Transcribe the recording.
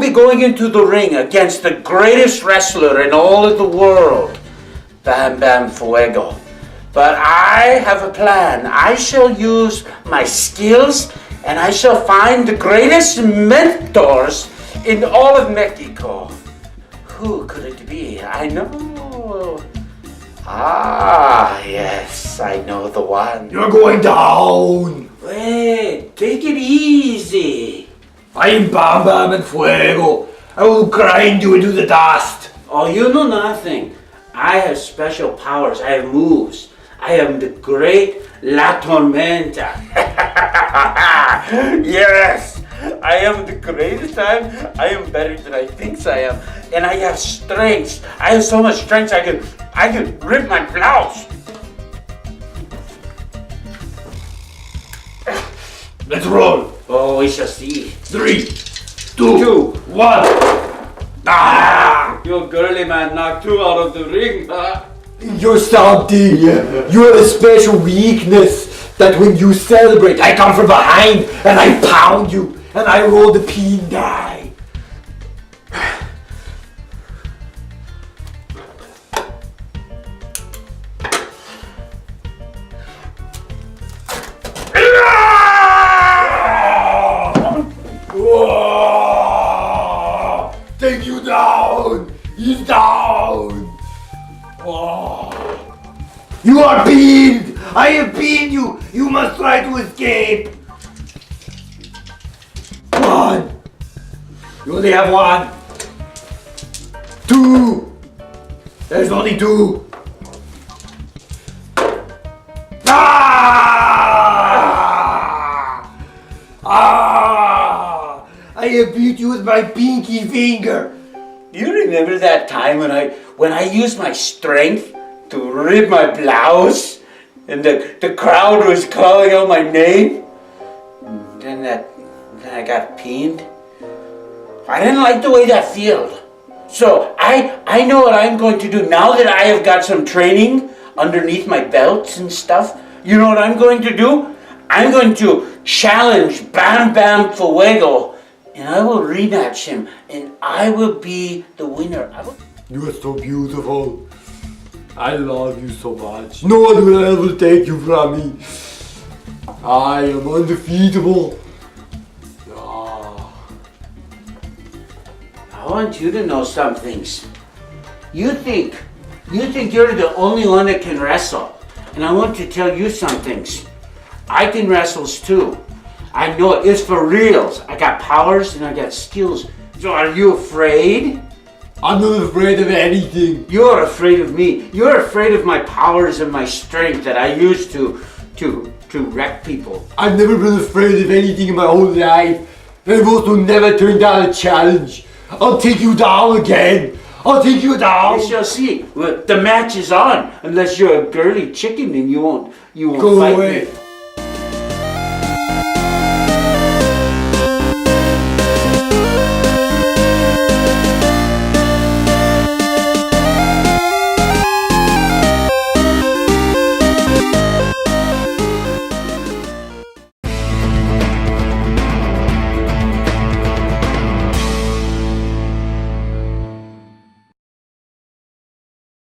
be going into the ring against the greatest wrestler in all of the world, Bam Bam Fuego. But I have a plan. I shall use my skills and I shall find the greatest mentors in all of Mexico. Who could it be? I know. Ah, yes, I know the one. You're going down. Wait, take it easy. I am Bam Bam and Fuego. I will grind you into the dust. Oh, you know nothing. I have special powers. I have moves. I am the great La Tormenta. Yes, I am the greatest. I am better than I think I am. And I have strength. I have so much strength I can rip my blouse. Let's roll. Oh, we shall see. 3, 2, 1. Ah! Your girly man knocked 2 out of the ring, huh? You're something. You have a special weakness that when you celebrate, I come from behind and I pound you and I roll the peen die. Take you down! He's down! Oh. You are pinned! I have pinned you! You must try to escape! 1! You only have 1! 2! There's only 2! Ah! Ah! I have beat you with my pinky finger! You remember that time when I used my strength to rip my blouse and the crowd was calling out my name? Then I got pinned. I didn't like the way that felt. So I know what I'm going to do now that I have got some training underneath my belts and stuff. You know what I'm going to do? I'm going to challenge Bam Bam Fuego. And I will rematch him, and I will be the winner. You are so beautiful. I love you so much. No one will ever take you from me. I am undefeatable. Ah. I want you to know some things. You think you're the only one that can wrestle. And I want to tell you some things. I can wrestle too. I know it. It's for reals. I got powers and I got skills. So are you afraid? I'm not afraid of anything. You're afraid of me. You're afraid of my powers and my strength that I use to wreck people. I've never been afraid of anything in my whole life. I've also never turned down a challenge. I'll take you down again. I'll take you down. We shall see. Well, the match is on. Unless you're a girly chicken and you won't Go fight away. me.